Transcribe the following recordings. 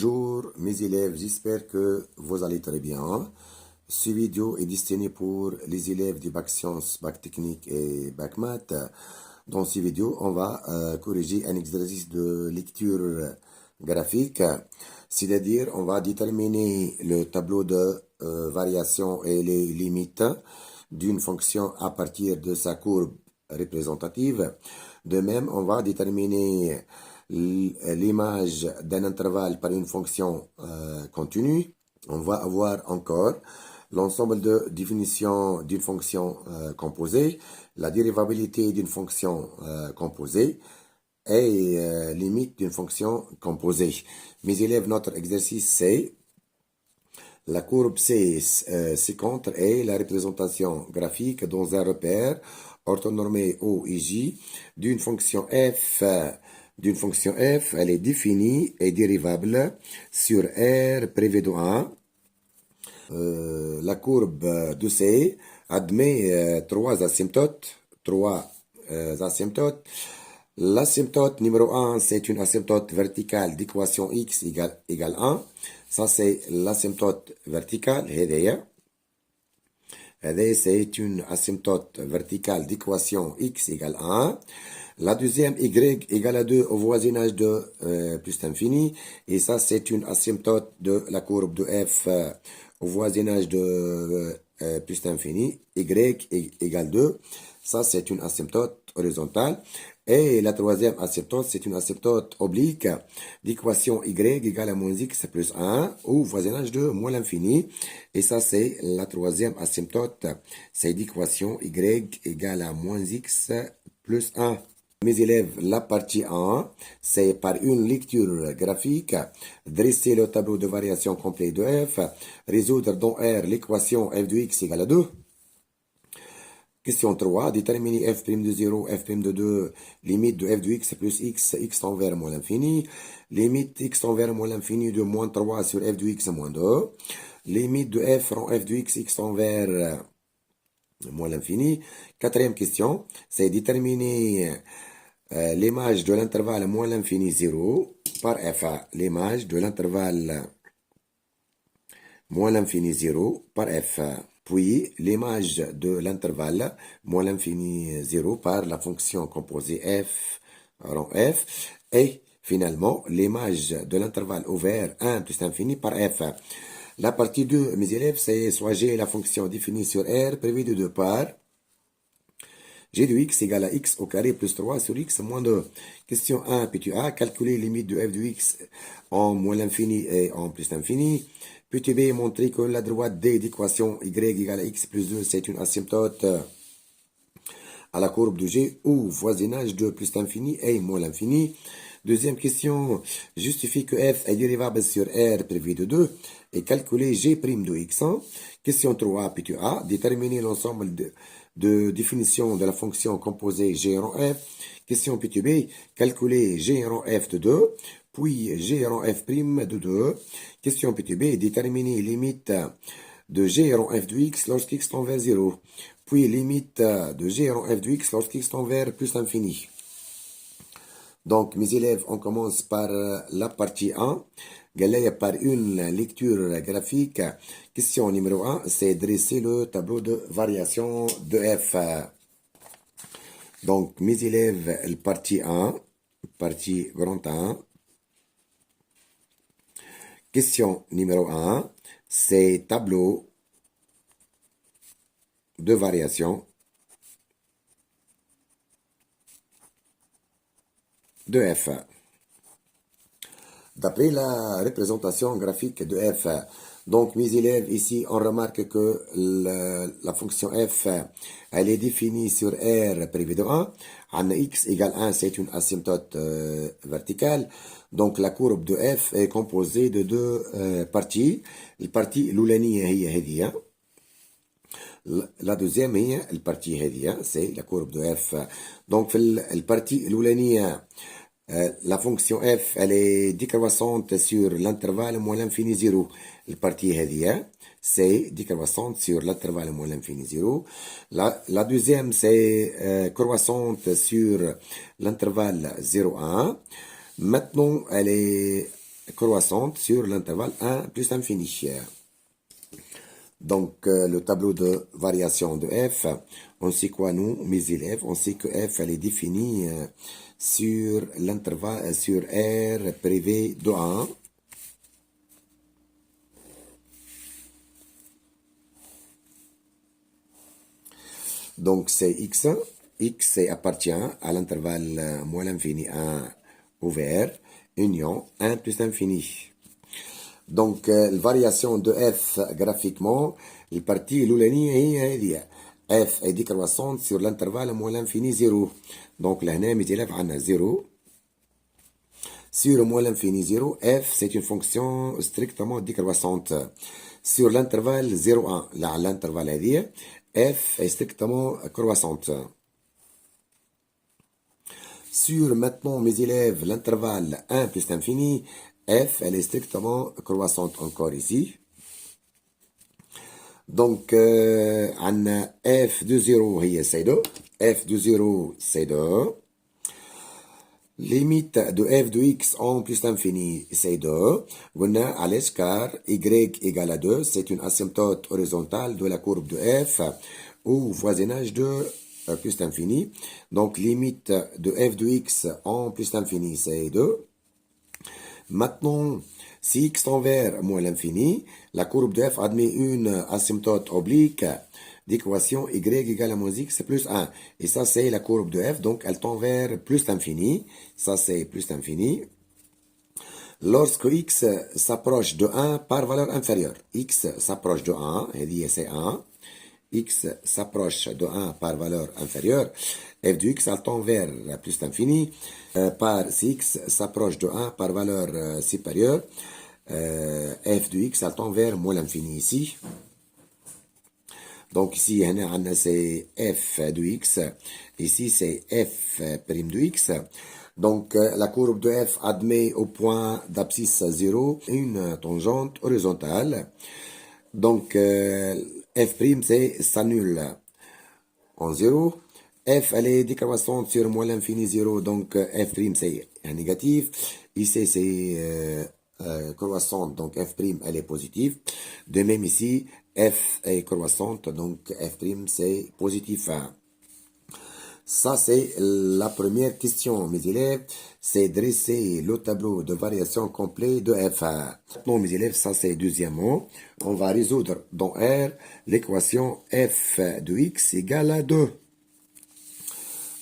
Bonjour mes élèves, j'espère que vous allez très bien. Ce vidéo est destiné pour les élèves du bac sciences, bac technique et bac maths. Dans cette vidéo, on va corriger un exercice de lecture graphique, c'est-à-dire on va déterminer le tableau de variation et les limites d'une fonction à partir de sa courbe représentative. De même, on va déterminer l'image d'un intervalle par une fonction continue. On va avoir encore l'ensemble de définitions d'une fonction composée, la dérivabilité d'une fonction composée et limite d'une fonction composée. Mes élèves, notre exercice c'est la courbe C, contre est la représentation graphique dans un repère orthonormé O et J d'une fonction f. Elle est définie et dérivable sur R prévu de 1. La courbe de C admet trois asymptotes. L'asymptote numéro 1, c'est une asymptote verticale d'équation x égale 1. Ça, c'est l'asymptote verticale. C'est une asymptote verticale d'équation x égale 1. La deuxième, y égale à 2 au voisinage de plus l'infini. Et ça, c'est une asymptote de la courbe de f au voisinage de plus l'infini. Y égale 2. Ça, c'est une asymptote horizontale. Et la troisième asymptote, c'est une asymptote oblique d'équation y égale à moins x plus 1 au voisinage de moins l'infini. Et ça, c'est la troisième asymptote. C'est d'équation y égale à moins x plus 1. Mes élèves, la partie 1, c'est par une lecture graphique, dresser le tableau de variation complet de f, résoudre dans R l'équation f de x égale à 2. Question 3, déterminer f' de 0, f' de 2, limite de f de x plus x tend vers moins l'infini, limite x tend vers moins l'infini de moins 3 sur f de x moins 2, limite de f rend f de x tend vers moins l'infini. Quatrième question, c'est déterminer l'image de l'intervalle moins l'infini 0 par f. L'image de l'intervalle moins l'infini 0 par f. Puis l'image de l'intervalle moins l'infini 0 par la fonction composée f rond f. Et finalement, l'image de l'intervalle ouvert 1 plus l'infini par f. La partie 2, mes élèves, c'est soit g la fonction définie sur R prévue de 2 par g de x égale à x au carré plus 3 sur x moins 2. Question 1, petit a, calculer les limites de f de x en moins l'infini et en plus l'infini. Petit b, montrer que la droite D d'équation y égale à x plus 2, c'est une asymptote à la courbe de g où voisinage de plus l'infini et moins l'infini. Deuxième question, justifie que f est dérivable sur R prévu de 2 et calculer g' de x. Question 3, petit a, déterminer l'ensemble de définition de la fonction composée g rond f. Question petit b, calculer g rond f de 2, puis g rond f' de 2. Question petit b, déterminer limite de g rond f de x lorsqu'x tend vers 0, puis limite de g rond f de x lorsqu'x tend vers plus l'infini. Donc, mes élèves, on commence par la partie 1. Par une lecture graphique. Question numéro 1, c'est dresser le tableau de variation de f. Donc, mes élèves, la partie 1, partie grand 1. Question numéro 1, c'est tableau de variation de f. D'après la représentation graphique de f, donc mes élèves, ici, on remarque que la fonction f, elle est définie sur R prévu de 1. En x égale 1, c'est une asymptote verticale. Donc la courbe de f est composée de deux parties. La partie l'oulaniya هي la deuxième هي البارتي هذه, c'est la courbe de f. Donc la partie l'oulaniya, la fonction f, elle est décroissante sur l'intervalle moins l'infini 0. La partie هذه, c'est décroissante sur l'intervalle moins l'infini 0. La deuxième, c'est croissante sur l'intervalle 0,1. Maintenant, elle est croissante sur l'intervalle 1 plus l'infini. Donc, le tableau de variation de f, on sait quoi nous, mes élèves, on sait que f, elle est définie sur l'intervalle, sur R privé de 1. Donc, c'est x. X appartient à l'intervalle moins l'infini 1 ouvert, union 1 plus l'infini. Donc, la variation de f graphiquement, la partie l'oulanie هي f est décroissante sur l'intervalle moins l'infini 0. Donc, là, mes élèves, on a 0. Sur moins l'infini 0, f, c'est une fonction strictement décroissante. Sur l'intervalle 0,1, là, l'intervalle f est strictement croissante. Sur maintenant, mes élèves, l'intervalle 1 plus l'infini, f, elle est strictement croissante encore ici. Donc, on a f de 0, c'est 2. f de 0, c'est 2. Limite de f de x en plus l'infini, c'est 2. On a à l'escar y égale à 2. C'est une asymptote horizontale de la courbe de f au voisinage de plus l'infini. Donc, limite de f de x en plus l'infini, c'est 2. Maintenant, si x tend vers moins l'infini, la courbe de f admet une asymptote oblique d'équation y égale à moins x plus 1. Et ça, c'est la courbe de f, donc elle tend vers plus l'infini. Ça, c'est plus l'infini. Lorsque x s'approche de 1 par valeur inférieure, x s'approche de 1, et c'est 1. X s'approche de 1 par valeur inférieure, f de x elle tend vers plus l'infini, si x s'approche de 1 par valeur supérieure, f de x elle tend vers moins l'infini ici. Donc ici, c'est f de x, ici c'est f prime de x. Donc la courbe de f admet au point d'abscisse 0 une tangente horizontale. Donc, f' s'annule en 0. F, elle est décroissante sur moins l'infini 0, donc f' c'est un négatif. Ici, c'est croissante, donc f', elle est positive. De même ici, f est croissante, donc f' c'est positif. Ça, c'est la première question, mes élèves. C'est dresser le tableau de variation complet de f. Maintenant, mes élèves, ça, c'est deuxièmement. On va résoudre dans R l'équation f de x égale à 2.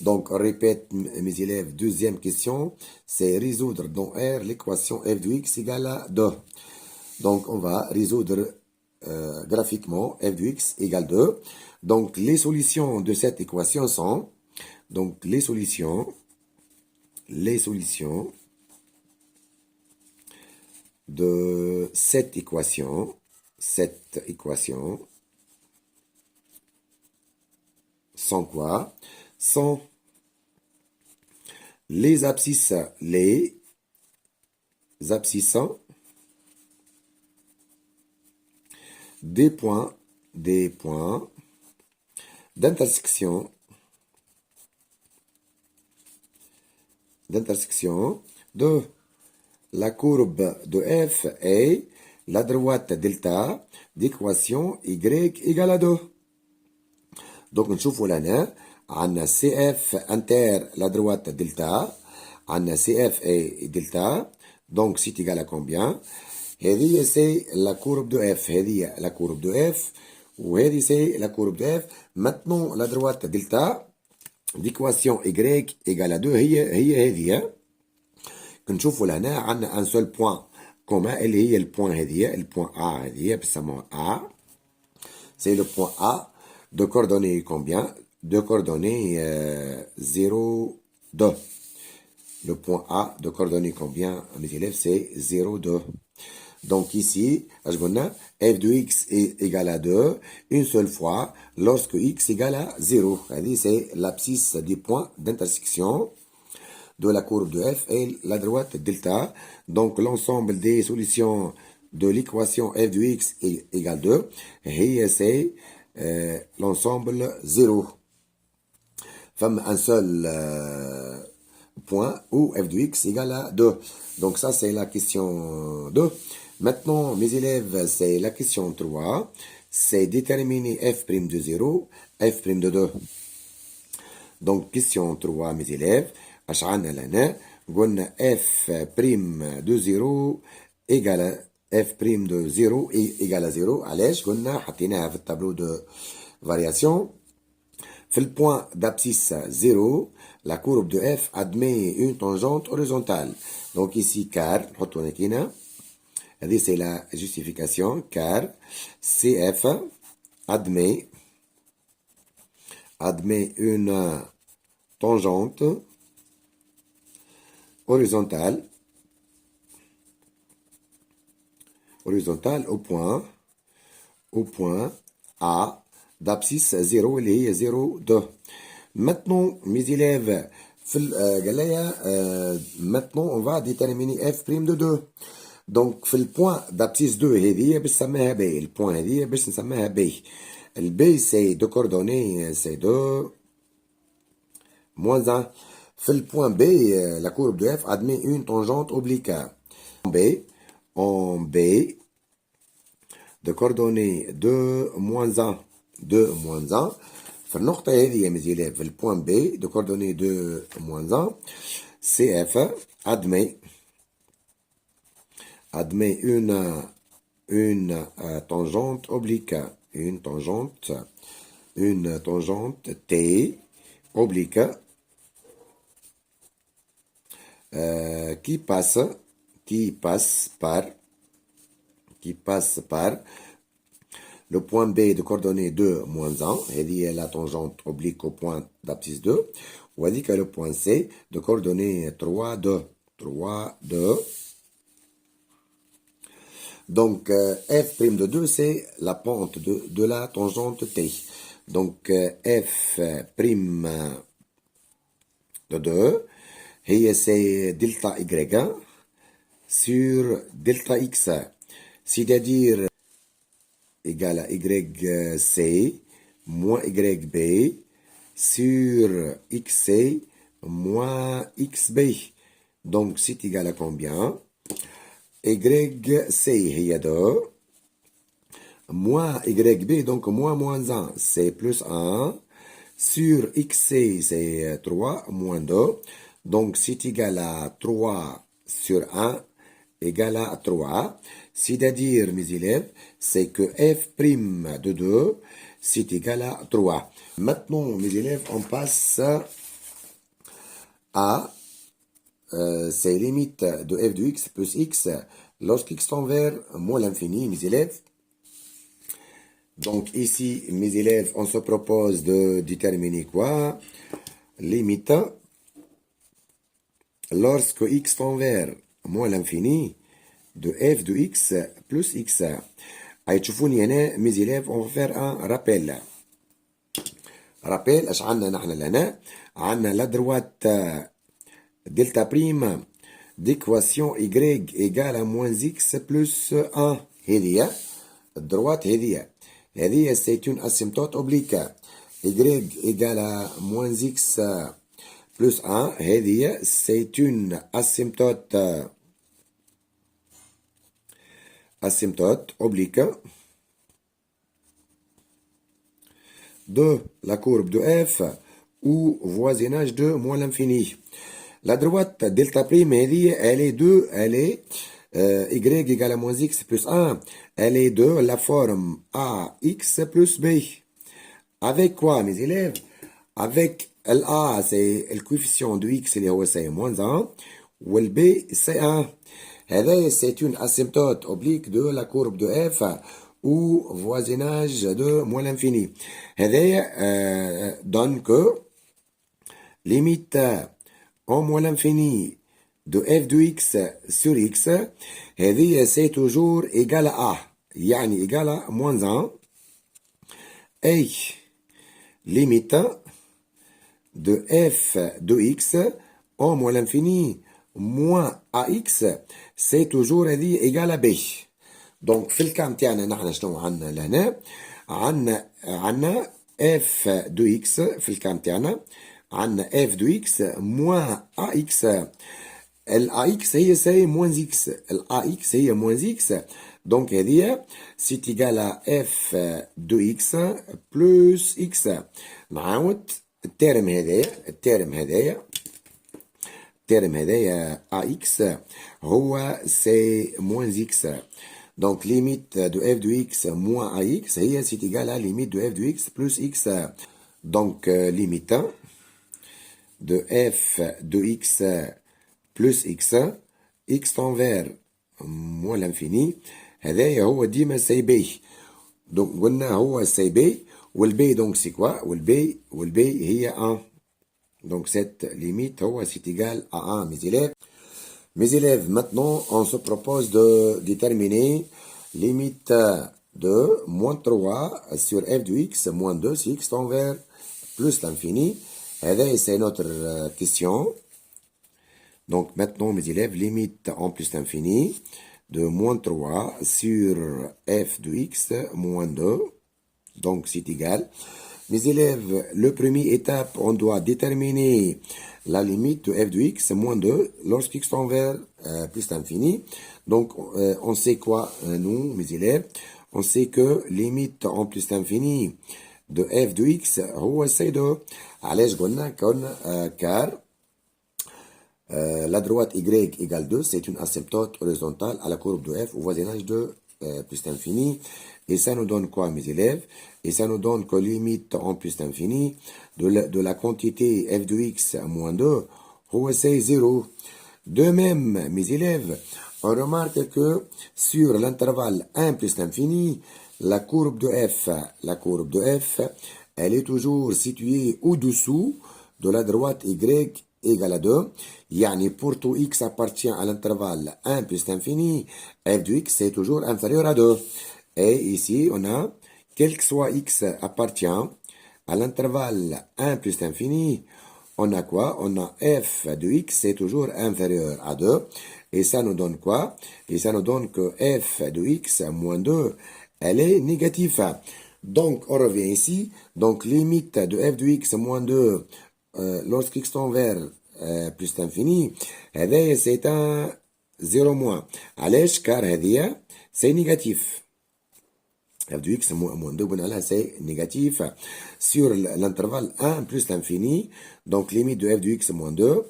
Donc, on répète, mes élèves, deuxième question. C'est résoudre dans R l'équation f de x égale à 2. Donc, on va résoudre graphiquement f de x égale 2. Donc, les solutions de cette équation sont... Donc, les solutions de cette équation sont quoi? Sont les abscisses des points d'intersection de la courbe de f et la droite delta d'équation y égale à 2. Donc, نشوفوا لنا عندنا CF inter la droite delta, عندنا CF et delta, donc c'est égal à combien? هذه c'est la courbe de f, هذه la courbe de f, وهذه c'est la courbe de f. Maintenant, la droite delta d'équation y égale à 2 هي هذه. كنشوفوا لهنا عندنا ان سول بوين كوما اللي هي البوين هذه البوين A هذه بنسموها A. C'est le point A de coordonnées combien? De coordonnées 0, 2. Le point A de coordonnées combien, mes élèves? C'est 0, 2. Donc ici, f de x est égal à 2 une seule fois lorsque x égale à 0. C'est l'abscisse des points d'intersection de la courbe de f et la droite delta. Donc l'ensemble des solutions de l'équation f de x égale 2, et c'est l'ensemble 0. Femme un seul point où f de x égale à 2. Donc ça, c'est la question 2. Maintenant, mes élèves, c'est la question 3. C'est déterminer f' de 0, f' de 2. Donc, question 3, mes élèves. اش عندنا لهنا قلنا f' de 0 égale f' de 0 égale à 0. علاش قلنا حطيناها في التابلو de variation. في le point d'abscisse 0, la courbe de f admet une tangente horizontale. Donc ici, car, نحطو هنا c'est la justification, car CF admet une tangente horizontale au point A d'abscisse 0 اللي هي 0 2. Maintenant, mes élèves, maintenant on va déterminer f' de 2. Donc في البوان d'abscisse 2 هذه باش نسميها ب. البوان هذه باش نسميها ب. البي سي دو كوردوني سي 2 moins 1. في البوان B, la courbe de f admet une tangente oblique. En B, de coordonnées 2 moins 1. 2 moins 1. في النقطة هذه يا مزيلات في البوان B, de coordonnées 2 moins 1, CF admet une tangente oblique. Une tangente T oblique qui passe par le point B de coordonnées 2 moins 1, et la tangente oblique au point d'abscisse 2, ou dit que le point C de coordonnées 3, 2. Donc, f' de 2, c'est la pente de la tangente T. Donc, f' de 2, et c'est delta y sur delta x, c'est-à-dire égal à yc moins yb sur xc moins xb. Donc, c'est égal à combien? YC هي 2 moins YB, donc moins 1, c'est plus 1 sur XC, c'est 3 moins 2, donc c'est égal à 3 sur 1 égal à 3, c'est-à-dire mes élèves, c'est que f' de 2 c'est égal à 3. Maintenant mes élèves, on passe à c'est limite de f de x plus x lorsque x tend vers moins l'infini, mes élèves. Donc ici, mes élèves, on se propose de déterminer quoi? Limite lorsque x tend vers moins l'infini de f de x plus x. هيتشوفوني هنا mes élèves, on va faire un rappel. اش عندنا نحن لهنا؟ عندنا لا دروات delta prime d'équation y égale à moins x plus 1. هذه الدروات هذه c'est une asymptote oblique. y égale à moins x plus 1. هذه c'est une asymptote oblique de la courbe de f ou voisinage de moins l'infini. La droite delta prime, elle est 2, elle est y égale à moins x plus 1, elle est de la forme ax plus b. Avec quoi, mes élèves? Avec l'a, c'est le coefficient de x, c'est moins 1, ou le b, c'est 1. C'est une asymptote oblique de la courbe de f ou voisinage de moins l'infini. Donne que limite en moins l'infini de f de x sur x, c'est toujours égal à a, يعني égal à moins 1, et limite de f de x en moins l'infini moins ax, c'est toujours égal à b. Donc في الكام تاعنا نحن شنو عندنا لهنا؟ عندنا f de x في الكام تاعنا عندنا f de x moins ax. الAX هي سي moins x. الAX هي moins x. Donc هذه c'est égal à f de x plus x. نعاود الترم هذايا ax هو c'est moins x. Donc limite de f de x moins ax هي c'est égal à limite de f de x plus x. Donc limite de f de x plus x tend vers moins l'infini. هذايا هو ديما سي بي. دونك قلنا هو سي بي والبي دونك سي كوا والبي هي 1. Donc cette limite c'est égal à 1, mes élèves. Mes élèves, maintenant on se propose de déterminer limite de moins 3 sur f de x moins 2 si x tend vers plus l'infini. C'est notre question. Donc maintenant mes élèves, limite en plus l'infini de moins 3 sur f de x moins 2. Donc c'est égal. Mes élèves, le premier étape, on doit déterminer la limite de f de x moins 2 lorsqu'x tend vers plus l'infini. Donc on sait quoi, nous, mes élèves? On sait que limite en plus l'infini de f de x c'est 2. علاش قلنا car la droite y égale 2, c'est une asymptote horizontale à la courbe de f au voisinage de plus l'infini. Et ça nous donne quoi, mes élèves? Et ça nous donne que limite en plus l'infini de la quantité f de x moins 2, c'est 0. De même, mes élèves, on remarque que sur l'intervalle 1 plus l'infini, la courbe de f, elle est toujours située au-dessous de la droite y égale à 2. Yani pour tout x appartient à l'intervalle 1 plus l'infini, f de x est toujours inférieur à 2. Et ici, on a, quel que soit x appartient à l'intervalle 1 plus l'infini, on a quoi? On a f de x c'est toujours inférieur à 2. Et ça nous donne quoi? Et ça nous donne que f de x moins 2, elle est négative. Donc, on revient ici. Donc, limite de f de x moins 2 lorsqu'x tend vers plus l'infini, c'est un 0 moins. علاش car هذه c'est négatif. f de x moins 2 c'est négatif sur l'intervalle 1 plus l'infini. Donc limite de f de x moins 2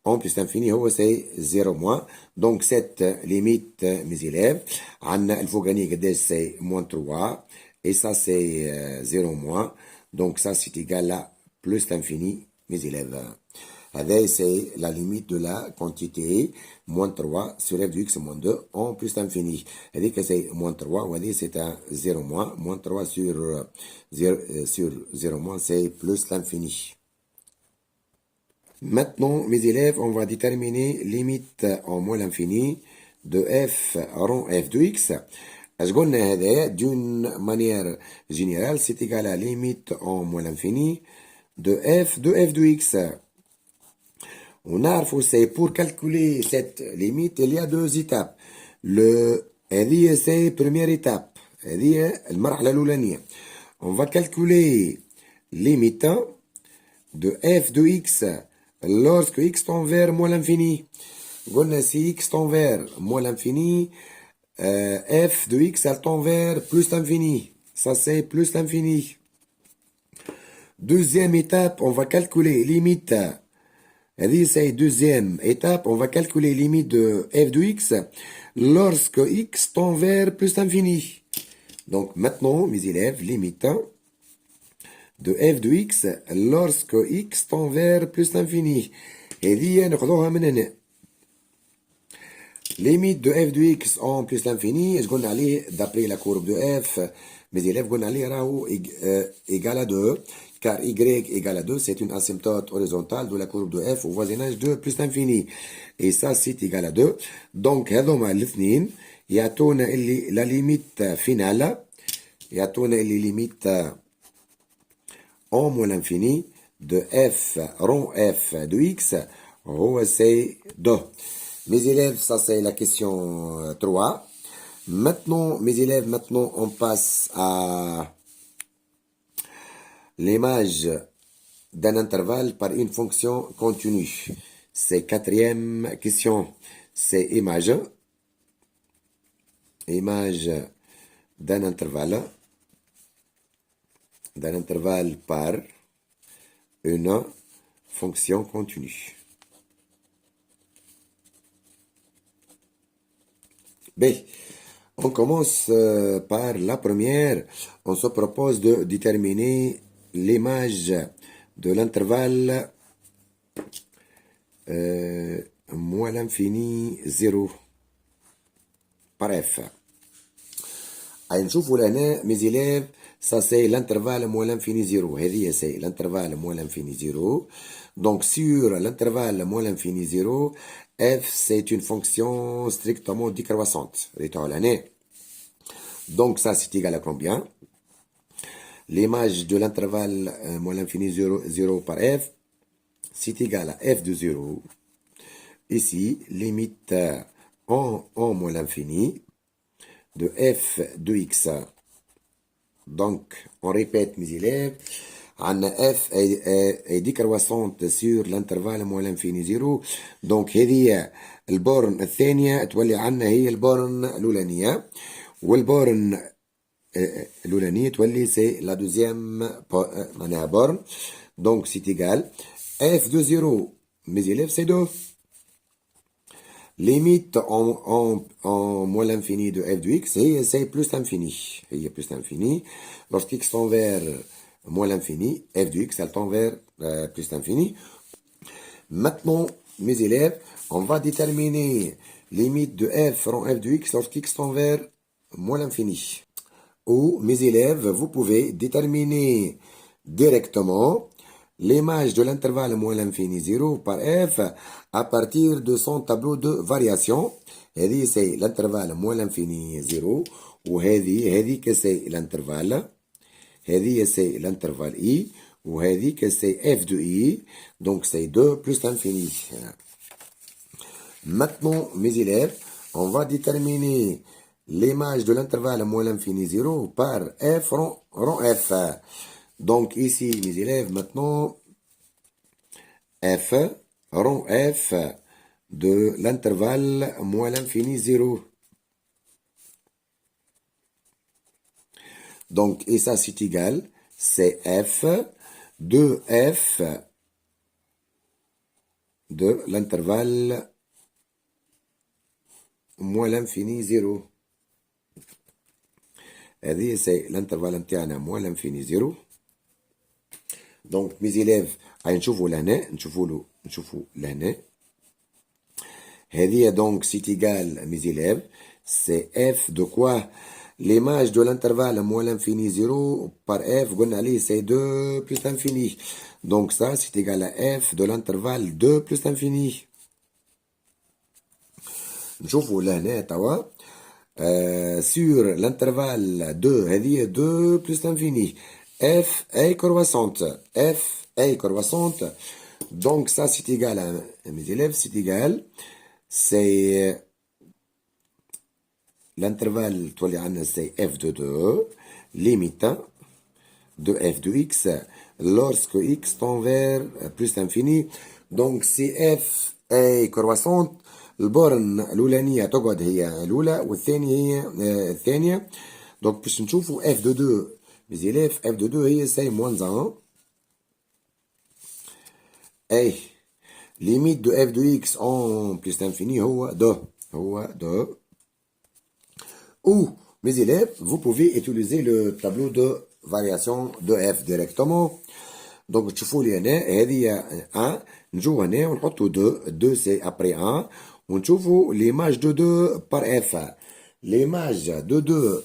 en plus l'infini c'est 0 moins. Donc cette limite, mes élèves, عندنا الفوقاني قداش c'est moins 3 et ça c'est 0 moins. Donc ça c'est égal à plus l'infini, mes élèves. C'est la limite de la quantité moins 3 sur f de x moins 2 en plus l'infini. C'est moins 3, c'est un 0 moins. Moins 3 sur 0 moins, c'est plus l'infini. Maintenant, mes élèves, on va déterminer limite en moins l'infini de f rond f de x. D'une manière générale, c'est égal à limite en moins l'infini de f de x. On a c'est pour calculer cette limite, il y a deux étapes. C'est première étape. On va calculer limite de f de x lorsque x tend vers moins l'infini. Si x tend vers moins l'infini, f de x elle tend vers plus l'infini. Ça c'est plus l'infini. Deuxième étape, on va calculer limite. C'est deuxième étape, on va calculer limite de f de x lorsque x tend vers plus l'infini. Donc maintenant, mes élèves, limite de f de x lorsque x tend vers plus l'infini. Limite de f de x en plus l'infini, je vais aller d'après la courbe de f, mes élèves vont aller égal à 2. Car y égale à 2, c'est une asymptote horizontale de la courbe de f au voisinage de plus l'infini. Et ça, c'est égal à 2. Donc, هذوما الاثنين يعطونا la limite finale. يعطونا limite en moins l'infini de f rond f de x. C'est 2. Mes élèves, ça c'est la question 3. Maintenant, mes élèves, on passe à l'image d'un intervalle par une fonction continue. C'est quatrième question. C'est image d'un intervalle par une fonction continue. B. On commence par la première. On se propose de déterminer l'image de l'intervalle moins l'infini 0 par f. نشوفوا لهنا mes élèves, ça c'est l'intervalle moins l'infini 0. هذه c'est l'intervalle moins l'infini 0. Donc sur l'intervalle moins l'infini 0, f c'est une fonction strictement décroissante. Donc ça c'est égal à combien? L'image de l'intervalle moins l'infini 0 par f, c'est égal à f de 0. Ici, limite en moins l'infini de f de x. Donc, on répète mes élèves, f est décroissante sur l'intervalle moins l'infini 0. Donc, هذه البورن الثانية تولي عنا هي البورن الأولانية، والبورن الأولانية تولي c'est la deuxième معناها borne. Donc, c'est égal. f de 0, mes élèves, c'est 2. Limite en moins l'infini de f de x, c'est plus l'infini. Il y a plus l'infini. Lorsqu'x tend vers moins l'infini, f de x, elle tend vers plus l'infini. Maintenant, mes élèves, on va déterminer limite de f rond f de x lorsqu'x tend vers moins l'infini. Ou, mes élèves, vous pouvez déterminer directement l'image de l'intervalle moins l'infini 0 par f à partir de son tableau de variation. هذه c'est l'intervalle moins l'infini 0. وهذه que c'est l'intervalle. هذه c'est l'intervalle i. وهذه que c'est f de i. Donc c'est 2 plus l'infini. Maintenant, mes élèves, on va déterminer l'image de l'intervalle moins l'infini 0 par f rond f. Donc ici, mes élèves, maintenant, f rond f de l'intervalle moins l'infini 0. Donc, et ça, c'est égal, c'est f de f de l'intervalle moins l'infini 0. هذه c'est l'intervalle نتاعنا moins l'infini 0. Donc, mes élèves, نشوفوا لهنا. هذه donc c'est égal, mes élèves, c'est f de quoi? L'image de l'intervalle moins l'infini 0 par f, قلنا عليه c'est 2 plus l'infini. Donc ça, c'est égal à f de l'intervalle 2 plus l'infini. نشوفوا لهنا توا. Sur l'intervalle 2, هذه 2 plus l'infini. F est croissante. F est croissante. Donc ça, c'est égal à mes élèves, c'est égal. C'est l'intervalle, c'est f de 2, limite de f de x, lorsque x tend vers plus l'infini. Donc si f est croissante, البورن الأولانية تقعد هي الأولى والثانية هي الثانية. Donc باش نشوفوا f de 2 mes élèves, f de 2 هي c'est moins 1. Et limite de f de x en plus l'infini هو 2. Ou, mes élèves, vous pouvez utiliser le tableau de variation de f directement. Donc, تشوفوا لي هنا هذه 1 نجو هنا ونحطوا 2 c'est après 1 ونشوفوا l'image de 2 par f. L'image de 2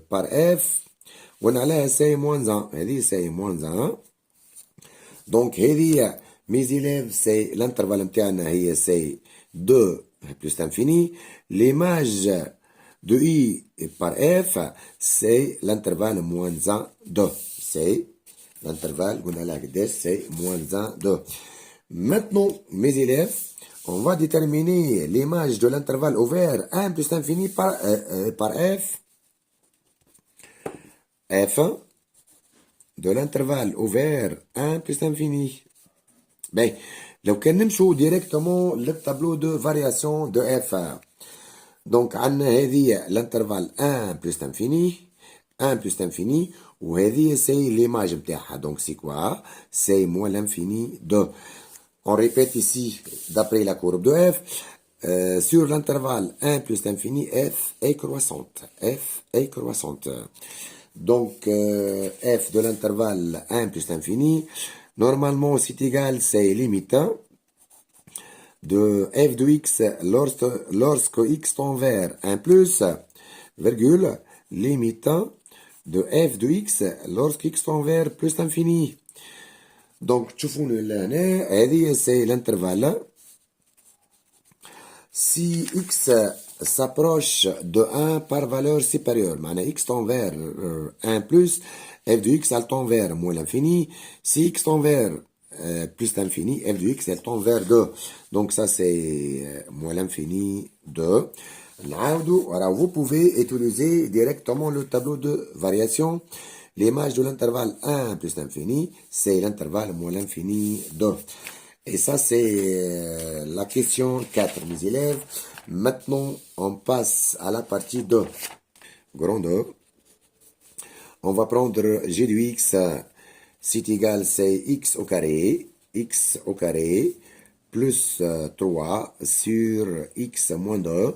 par f ونعليها c'est moins 1. هذه c'est moins 1. Donc, هذه mes élèves, c'est l'intervalle نتاعنا هي c'est 2 plus l'infini. L'image de i par f, c'est l'intervalle moins 1, 2. C'est l'intervalle, c'est moins 1, 2. Maintenant, mes élèves, on va déterminer l'image de l'intervalle ouvert 1 plus l'infini par f. f de l'intervalle ouvert 1 plus l'infini. Ben, لو كان نمشوا directement للtableau de variation de f. Donc, عندنا هذه l'intervalle 1 plus l'infini, 1 plus l'infini, وهذه c'est l'image بتاعها. Donc, c'est quoi? C'est moins l'infini de. On répète ici, d'après la courbe de f, sur l'intervalle 1 plus l'infini, f est croissante. F est croissante. Donc, f de l'intervalle 1 plus l'infini, normalement, c'est égal, c'est limite de f de x lorsque x tend vers 1 plus, virgule, limite de f de x lorsque x tend vers plus l'infini. Donc, تشوفون هنا هذه c'est l'intervalle. Si x s'approche de 1 par valeur supérieure, معناها x tend vers 1 plus, f de x elle tend vers moins l'infini. Si x tend vers plus l'infini, f de x elle tend vers 2. Donc ça c'est moins l'infini 2. Alors vous pouvez utiliser directement le tableau de variation. L'image de l'intervalle 1 plus l'infini, c'est l'intervalle moins l'infini 2. Et ça, c'est la question 4, mes élèves. Maintenant, on passe à la partie 2. Grand 2. On va prendre g de x, c'est égal, c'est x au carré plus 3 sur x moins 2.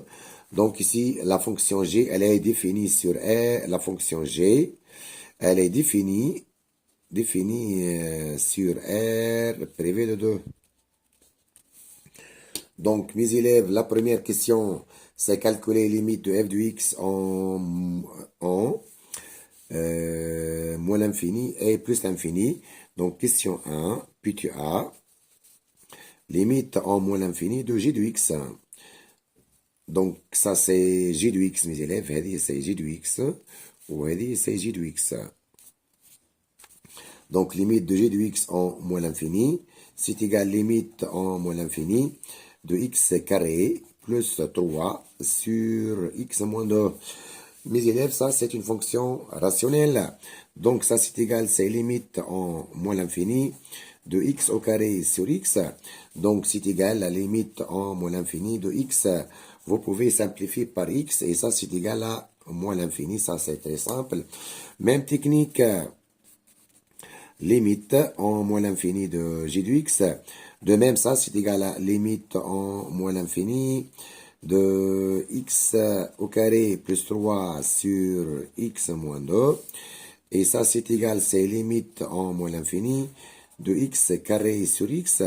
Donc ici, la fonction g, elle est définie sur R, la fonction g, elle est définie sur R privé de 2. Donc, mes élèves, la première question, c'est calculer les limites de f de x en moins l'infini et plus l'infini. Donc, question 1, puis tu as limite en moins l'infini de g de x. Donc, ça c'est g de x, mes élèves, c'est g de x, ou c'est g de x. Donc, limite de g de x en moins l'infini, c'est égal limite en moins l'infini de x carré plus 3 sur x moins 2. Mes élèves, ça c'est une fonction rationnelle. Donc, ça c'est égal, c'est limite en moins l'infini de x au carré sur x. Donc, c'est égal la limite en moins l'infini de x. Vous pouvez simplifier par x et ça c'est égal à moins l'infini. Ça c'est très simple. Même technique. Limite en moins l'infini de g de x. De même, ça, c'est égal à limite en moins l'infini de x au carré plus 3 sur x moins 2. Et ça, c'est égal, c'est limite en moins l'infini de x carré sur x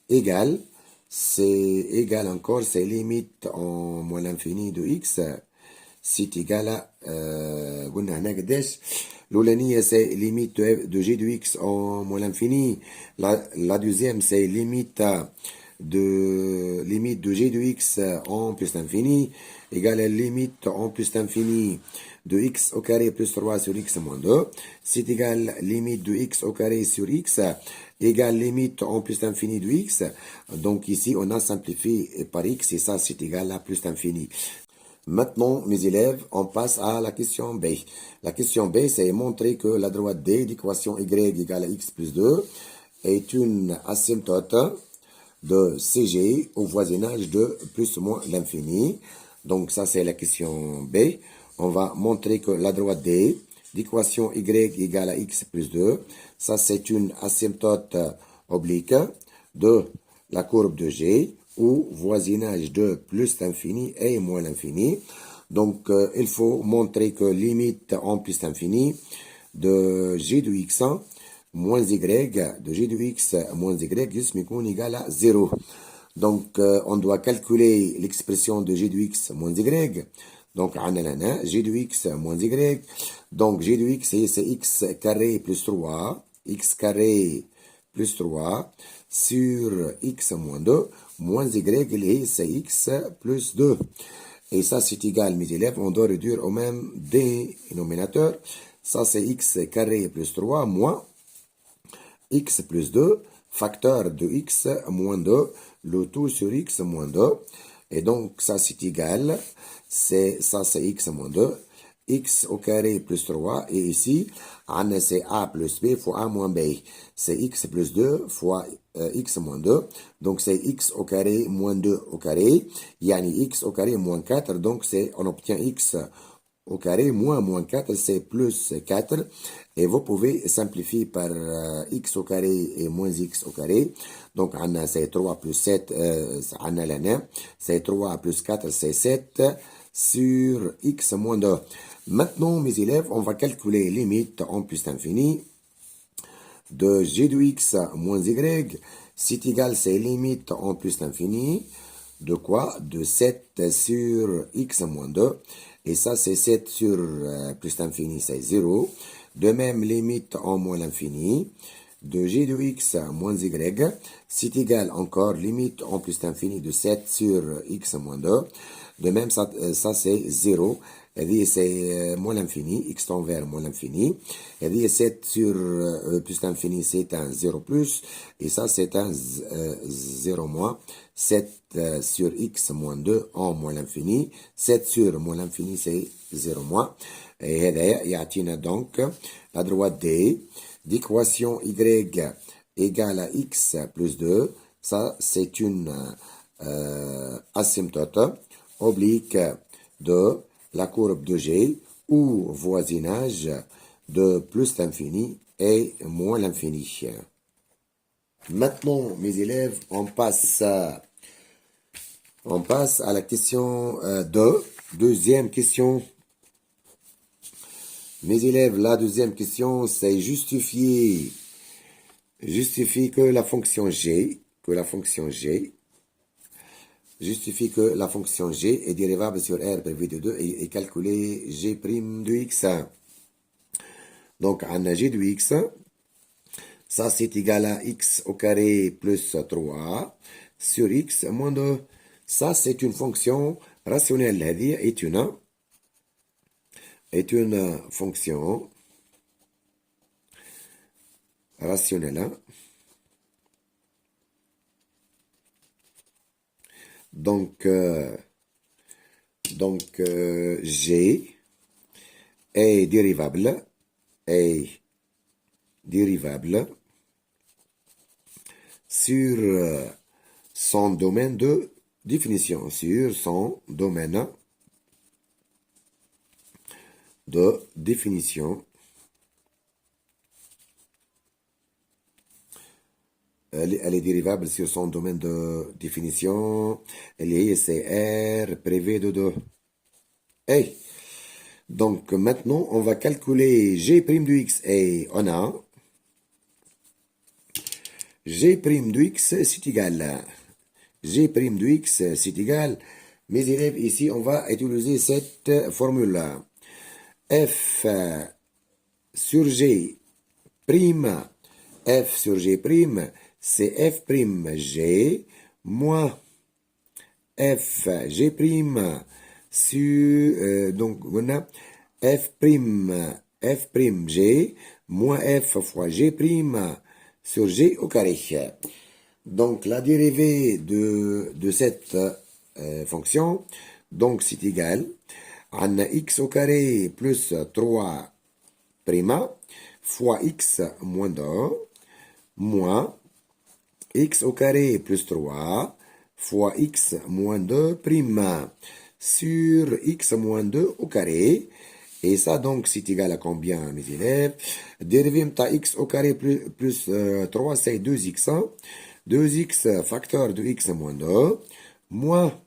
égale, c'est égal encore, c'est limite en moins l'infini de x. C'est égal à, قلنا هنا قداش l'oulaniya c'est limite de g de x en moins l'infini. La deuxième c'est limite de g de x en plus l'infini égale à limite en plus l'infini de x au carré plus 3 sur x moins 2. C'est égal limite de x au carré sur x égale limite en plus l'infini de x. Donc ici on a simplifié par x et ça c'est égal à plus l'infini. Maintenant, mes élèves, on passe à la question B. La question B, c'est montrer que la droite D d'équation y égale à x plus 2 est une asymptote de CG au voisinage de plus ou moins l'infini. Donc, ça, c'est la question B. On va montrer que la droite D d'équation y égale à x plus 2, ça, c'est une asymptote oblique de la courbe de G ou voisinage de plus l'infini et moins l'infini. Donc, il faut montrer que limite en plus l'infini de g de x moins y, de g de x moins y, est égal à 0. Donc, on doit calculer l'expression de g de x moins y. Donc, on a g de x moins y. Donc, g de x, c'est x carré plus 3, x carré plus 3 sur x moins 2, moins y, c'est x plus 2. Et ça, c'est égal, mes élèves, on doit réduire au même dénominateur. Ça, c'est x carré plus 3 moins x plus 2, facteur de x moins 2, le tout sur x moins 2. Et donc, ça, c'est égal, ça, c'est x moins 2. x au carré plus 3. Et ici, c'est a plus b fois a moins b. C'est x plus 2 fois x moins 2. Donc, c'est x au carré moins 2 au carré. Yani x au carré moins 4. Donc, on obtient x au carré moins 4, c'est plus 4. Et vous pouvez simplifier par x au carré et moins x au carré. Donc, c'est 3 plus 7, on a la c'est 3 plus 4, c'est 7 sur x moins 2. Maintenant, mes élèves, on va calculer limite en plus infini de g de x moins y. C'est égal, c'est limite en plus infini. De quoi? De 7 sur x moins 2. Et ça, c'est 7 sur plus l'infini, c'est 0. De même, limite en moins l'infini de g de x moins y, c'est égal encore limite en plus l'infini de 7 sur x moins 2. De même, ça c'est 0. C'est moins l'infini, x tend vers moins l'infini. Et 7 sur plus l'infini, c'est un 0 plus. Et ça, c'est un 0 moins. 7 sur x moins 2 en moins l'infini. 7 sur moins l'infini, c'est 0 moins. Et il y a donc la droite D d'équation y égale à x plus 2. Ça, c'est une asymptote oblique de la courbe de G ou voisinage de plus l'infini et moins l'infini. Maintenant, mes élèves, on passe à la question 2. Deuxième question. Mes élèves, la deuxième question, c'est justifier que la fonction G, justifie que la fonction G est dérivable sur R per V de 2 et calculer G' de X. Donc, on a G de X. Ça, c'est égal à X au carré plus 3 sur X moins 2. Ça, c'est une fonction rationnelle. Est une fonction rationnelle. Donc, G est dérivable sur son domaine de définition, sur son domaine de définition. Elle est dérivable sur son domaine de définition. C'est R privé de 2. Hey. Donc maintenant, on va calculer G' de X et on a G' de X c'est égal. G' de X c'est égal. Mes élèves, ici, on va utiliser cette formule. F sur G prime, F sur G prime, c'est F prime G moins F G prime sur, donc on a F prime G moins F fois G prime sur G au carré. Donc la dérivée de cette fonction, donc c'est égal à x au carré plus 3 prima fois x moins 2 moins x au carré plus 3 fois x moins 2 prime sur x moins 2 au carré. Et ça, donc, c'est égal à combien, mes élèves? Dérivée de x au carré plus 3, c'est 2x. 2x facteur de x moins 2 moins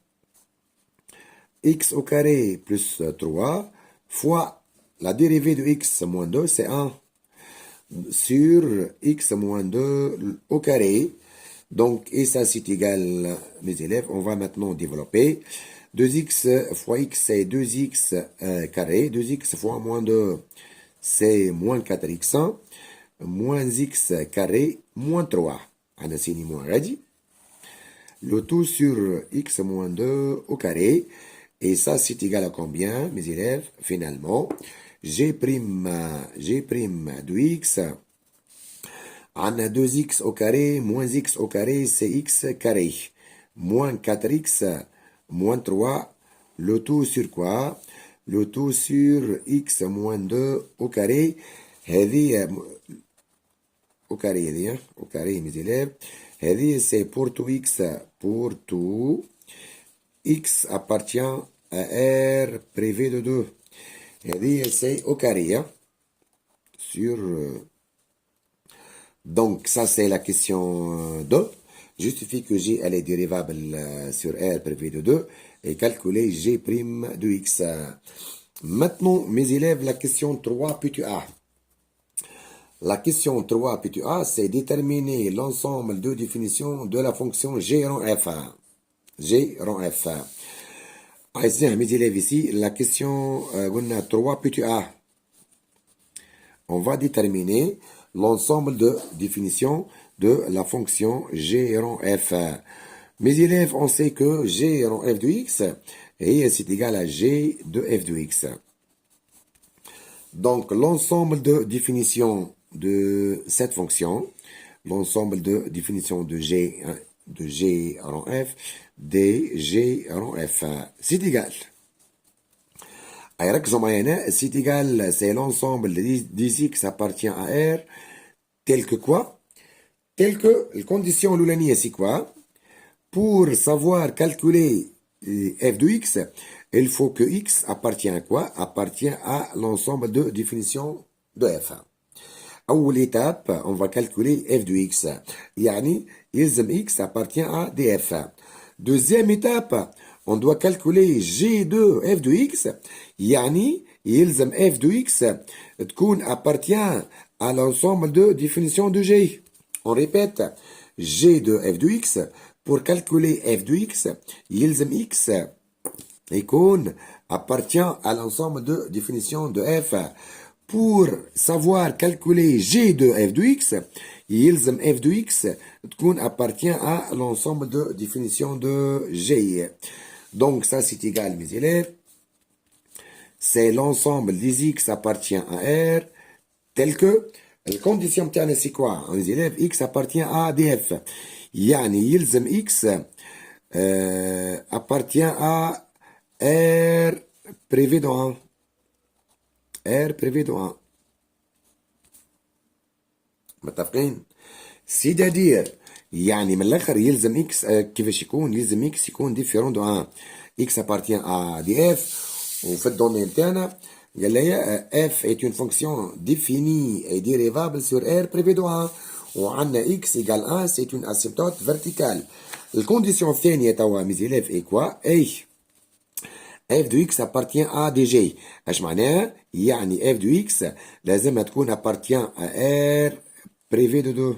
x au carré plus 3 fois la dérivée de x moins 2, c'est 1 sur x moins 2 au carré. Donc, et ça, c'est égal, mes élèves. On va maintenant développer. 2x fois x, c'est 2x carré. 2x fois moins 2, c'est moins 4x. Moins x carré, moins 3. On a signé moins radis. Le tout sur x moins 2 au carré. Et ça, c'est égal à combien, mes élèves? Finalement, G' de x. On a 2x au carré, moins x au carré, c'est x carré. Moins 4x, moins 3. Le tout sur quoi? le tout sur x moins 2 au carré. هذه au carré هذه au carré mes élèves. هذه c'est pour tout x pour tout x appartient à R privé de 2. هذه c'est au carré sur donc ça c'est la question 2. Justifie que G elle est dérivable sur R privé de 2 et calculer G' de X. Maintenant, mes élèves, la question 3 petit a. La question 3 petit a, c'est déterminer l'ensemble de définitions de la fonction G rond F. G rond F. Mes élèves, ici, la question 3 petit a. On va déterminer l'ensemble de définitions de la fonction G rond F. Mes élèves, on sait que G rond F de X c'est égal à G de F de X. Donc, l'ensemble de définitions de cette fonction, l'ensemble de définitions de G rond F, dG rond F, c'est égal. C'est égal, c'est l'ensemble des X appartient à R, tel que quoi? Tel que la condition Loulani, c'est quoi? Pour savoir calculer f de x, il faut que x appartient à quoi? Appartient à l'ensemble de définitions de f. أول étape, on va calculer f de x. يعني يلزم x appartient à df. Deuxième étape, on doit calculer g de f de x. يعني يلزم f de x تكون appartient à l'ensemble de définitions de g. On répète, g de f de x, pour calculer f de x, يلزم x يكون appartient à l'ensemble de définitions de f. Pour savoir calculer g de f de x, يلزم f de x تكون appartient à l'ensemble de définitions de g. Donc ça c'est égal mes élèves. C'est l'ensemble des x appartient à R tel que la condition بتاعنا c'est quoi mes élèves? X appartient à df. يعني يلزم x appartient à R privé de 1. R privé de 1. متفقين؟ c'est-à-dire يعني من الاخر يلزم x كيفاش يكون؟ يلزم x يكون ديفيرون دو 1. x appartient à df وفي الدومين بتاعنا قال لي f est une fonction définie et dérivable sur R privé de 1 وعندنا x égale 1 c'est une asymptote verticale. الكونديسيون الثانية توا mes élèves est quoi؟ اي f de x appartient à dg. اش معناها؟ يعني f de x لازمها تكون appartient à R privé de 2.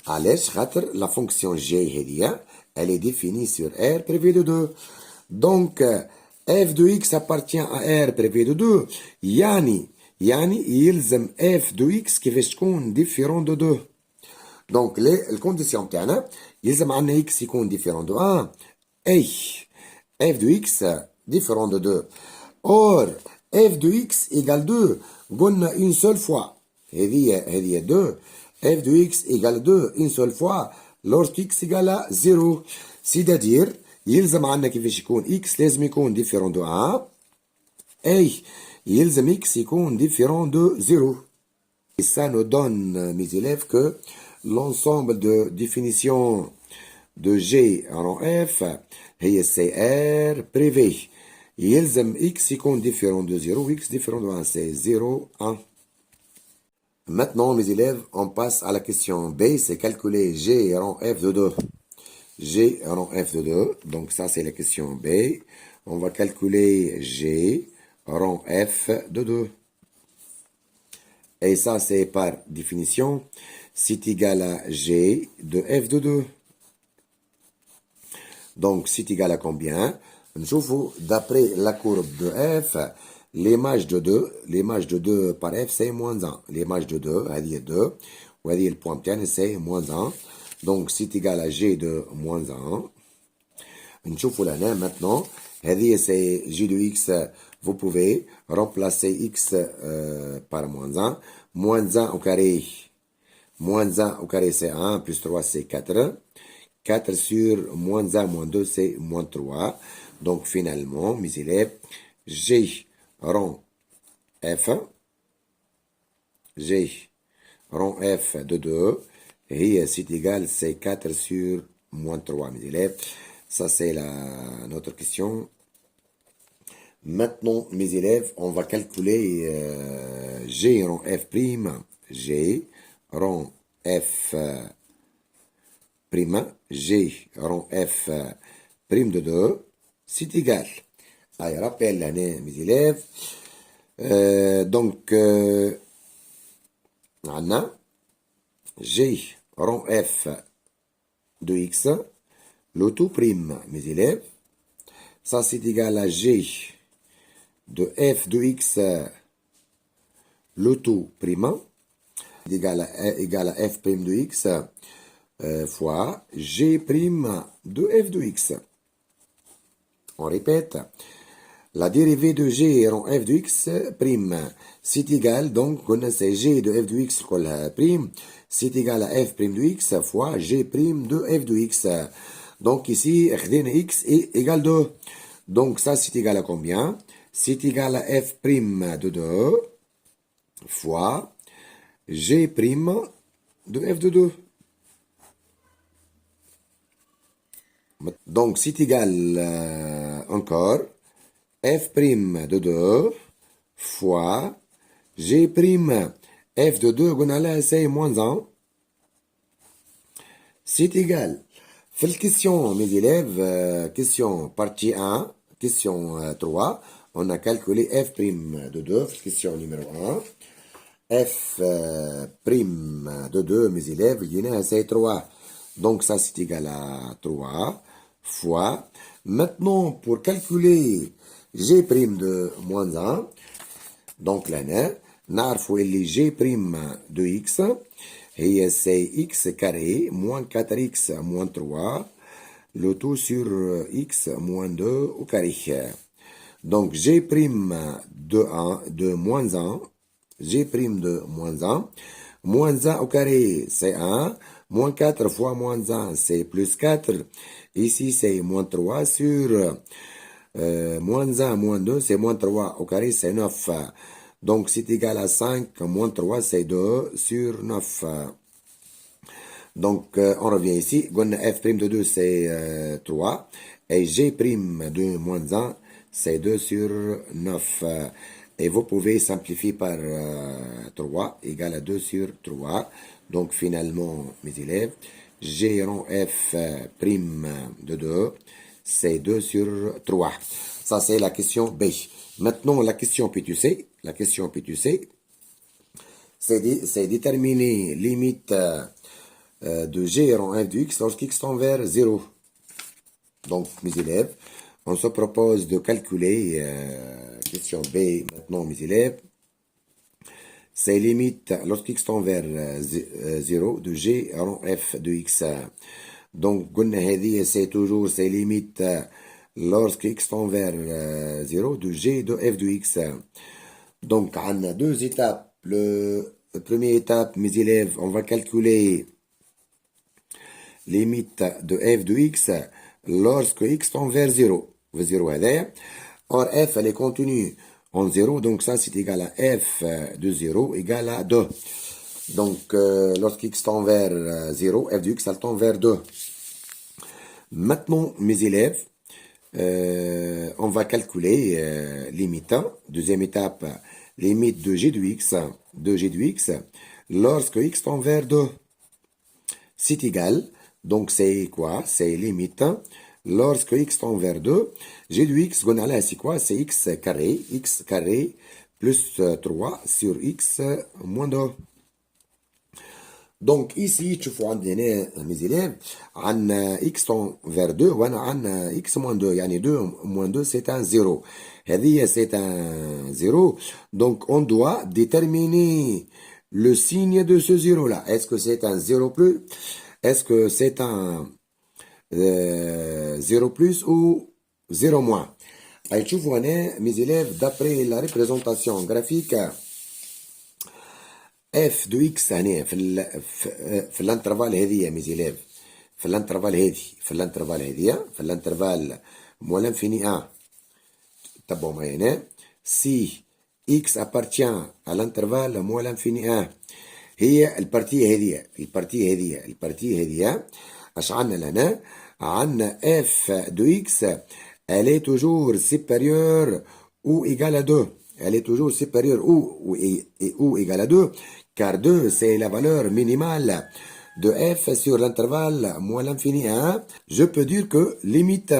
علاش؟ خاطر la fonction g هذيا elle est définie sur R privé de 2. Donc f de x appartient à R privé de 2 يعني يلزم f de x كيفاش تكون ديفيرون دو 2. دونك الكونديسيون بتاعنا يلزم عندنا x يكون ديفيرون دو 1 اي f de x ديفيرون دو 2. اور f de x égale 2 قلنا une seule fois هذه 2 f de x égale 2 une seule fois lorsque x égale à 0. c'est-à-dire يلزم عندنا كيفاش يكون x لازم يكون ديفيرون دو 1 اي يلزم x يكون ديفيرون دو 0. Et ça nous donne, mes élèves, que l'ensemble de définitions de G en F هي CR privé. يلزم x يكون différent de 0, x différent de 1, c'est 0, 1. Maintenant, mes élèves, on passe à la question B, c'est calculer G rang F de 2. G rang F de 2, donc ça c'est la question B. On va calculer G rang F de 2. Et ça c'est par définition, c'est égal à G de F de 2. Donc c'est égal à combien? نشوفوا d'après la courbe de F, l'image de 2 par F c'est moins 1. L'image de 2, هذه 2 وهذه البوان بتاعنا c'est moins 1. Donc c'est égal à G de moins 1. نشوفوا لهنا maintenant هذه c'est G de X. Vous pouvez remplacer X par moins 1. Moins 1 au carré. Moins 1 au carré c'est 1, plus 3 c'est 4. 4 sur moins 1, moins 2 c'est moins 3. Donc finalement, mes élèves, G rond F, G rond F de 2, et c'est égal, c'est 4 sur moins 3, mes élèves. Ça, c'est notre question. Maintenant, mes élèves, on va calculer G rond F prime, G rond F prime, G rond F prime de 2, c'est égal. Allez, rappel, mes élèves. Donc, on a G rond F de X, le tout prime, mes élèves. Ça, c'est égal à G de F de X, le tout prime, égal à F prime de X, fois G prime de F de X. On répète. La dérivée de G rond F de X prime, c'est égal, donc, c'est G de F de X prime, c'est égal à F prime de X fois G prime de F de X. Donc, ici, X est égal 2. Donc, ça, c'est égal à combien? C'est égal à F prime de 2 fois G prime de F de 2. Donc, c'est égal encore F prime de 2 fois G prime F de 2 قلنا لها c'est moins 1. C'est égal. Faites la question, mes élèves, question partie 1, question 3. On a calculé F prime de 2, question numéro 1. F prime de 2, mes élèves, il y en a c'est 3. Donc ça c'est égal à 3 fois. Maintenant, pour calculer G prime de moins 1, donc là, نعرفوا اللي G prime de X هي c'est X carré moins 4X moins 3 le tout sur X moins 2 au carré. Donc G prime de moins 1, G prime de moins 1 au carré c'est 1, moins 4 fois moins 1 c'est plus 4, ici c'est moins 3 sur moins 1 moins 2 c'est moins 3 au carré c'est 9. Donc c'est égal à 5 moins 3 c'est 2 sur 9. Donc on revient ici, F' de 2 c'est 3 et G' de moins 1 c'est 2 sur 9. Et vous pouvez simplifier par 3 égale à 2 sur 3. Donc finalement, mes élèves, G rond F' de 2 c'est 2 sur 3. Ça c'est la question B. Maintenant la question P2C. La question P2C, c'est déterminer limite de G rond F de X lorsqu'X tend vers 0. Donc, mes élèves, on se propose de calculer, question B maintenant, mes élèves, c'est limite lorsqu'X tend vers 0 de G rond F de X. Donc, c'est toujours ces limites lorsque X tend vers 0 de G de F de X. Donc, on a deux étapes. La première étape, mes élèves, on va calculer limite de f de x lorsque x tend vers 0. Vers 0 or, f, elle est contenue en 0, donc ça, c'est égal à f de 0 égal à 2. Donc, lorsque x tend vers 0, f de x, elle tend vers 2. Maintenant, mes élèves, on va calculer limite. Deuxième étape, limite de g de x, lorsque x tend vers 2. C'est égal, donc c'est quoi? C'est limite lorsque x tend vers 2. G de x, c'est quoi? C'est x carré plus 3 sur x moins 2. Donc ici, tu vois, mes élèves, on x tend vers 2, on a x moins 2, yani 2 moins 2, c'est un 0. C'est un 0, donc on doit déterminer le signe de ce 0-là. Est-ce que c'est un 0 plus? Est-ce que c'est un 0 plus ou 0 moins? Allez, tu vois, mes élèves, d'après la représentation graphique, f de x هنا في الانترفال هذه يا ميزيليف في الانترفال هذه في الانترفال moins l'infini 1. Bon, si x appartient à l'intervalle moins l'infini 1 هي البارتيه هذه اش عندنا لهنا عندنا f de x elle est toujours supérieure ou égale à 2 elle est toujours supérieure ou égale à 2 car 2 c'est la valeur minimale de f sur l'intervalle moins l'infini 1 je peux dire que limite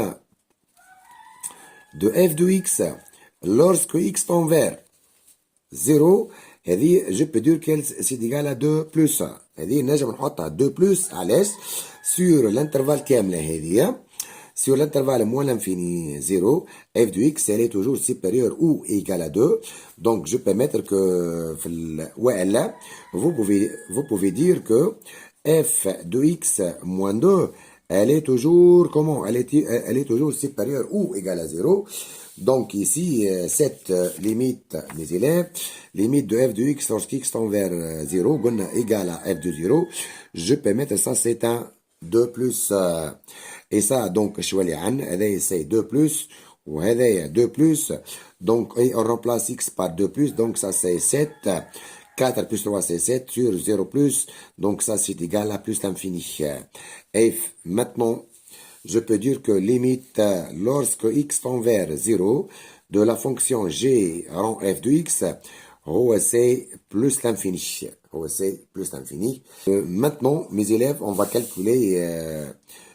de f de x lorsque x tend vers 0 هذه je peux dire qu'elle c'est égal à 2 plus هذه نجم نحطها 2 plus علاش sur l'intervalle كاملة هذه sur l'intervalle moins l'infini 0 f de x elle est toujours supérieure ou égale à 2 donc je peux mettre que في وإلا vous pouvez dire que f de x moins 2 elle est toujours comment elle est toujours supérieure ou égale à 0. Donc ici, cette limite, mes élèves, limite de f de x lorsqu'x tend vers 0, égale à f de 0, je peux mettre ça, c'est un 2 plus, et ça, donc, je suis allé c'est 2 plus, ou 2 plus, donc, et on remplace x par 2 plus, donc ça c'est 7, 4 plus 3 c'est 7, sur 0 plus, donc ça c'est égal à plus l'infini. Et maintenant, je peux dire que limite lorsque x tend vers 0 de la fonction g rond f de x, c'est plus l'infini. C'est plus l'infini. Maintenant, mes élèves, on va calculer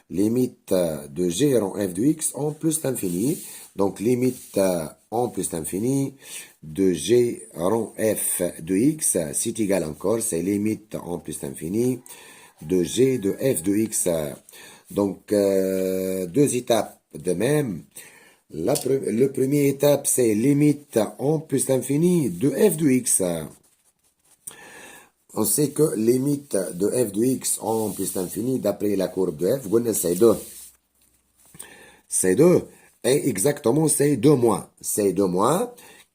limite de g rond f de x en plus l'infini. Donc, limite en plus l'infini de g rond f de x, c'est égal encore, c'est limite en plus l'infini de g de f de x. Donc, deux étapes de même. Le première étape, c'est limite en plus l'infini de f de x. On sait que limite de f de x en plus l'infini, d'après la courbe de f, c'est 2. C'est 2. Et exactement, c'est 2 moins. C'est 2 moins,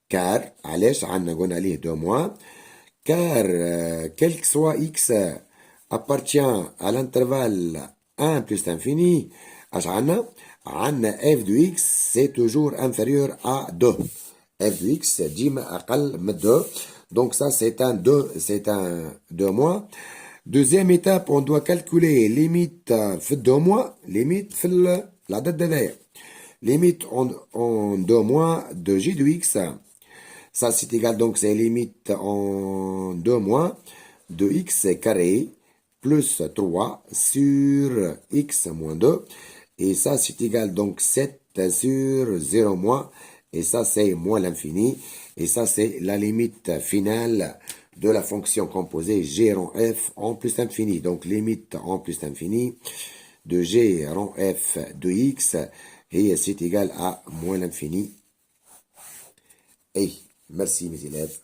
car, allez, on a 2 moins, car, quel que soit x appartient à l'intervalle 1 plus l'infini, عندنا f de x c'est toujours inférieur à 2. f de x ديما أقل من 2. Donc ça c'est un 2 moins. Deuxième étape, on doit calculer limite في 2 mois, limite في العدد هذايا. Limite en 2 mois de g de x. Ça c'est égal, donc c'est limite en 2 mois de x carré plus 3 sur x moins 2. Et ça, c'est égal donc 7 sur 0 moins. Et ça, c'est moins l'infini. Et ça, c'est la limite finale de la fonction composée g rond f en plus l'infini. Donc, limite en plus l'infini de g rond f de x. Et c'est égal à moins l'infini. Et merci mes élèves.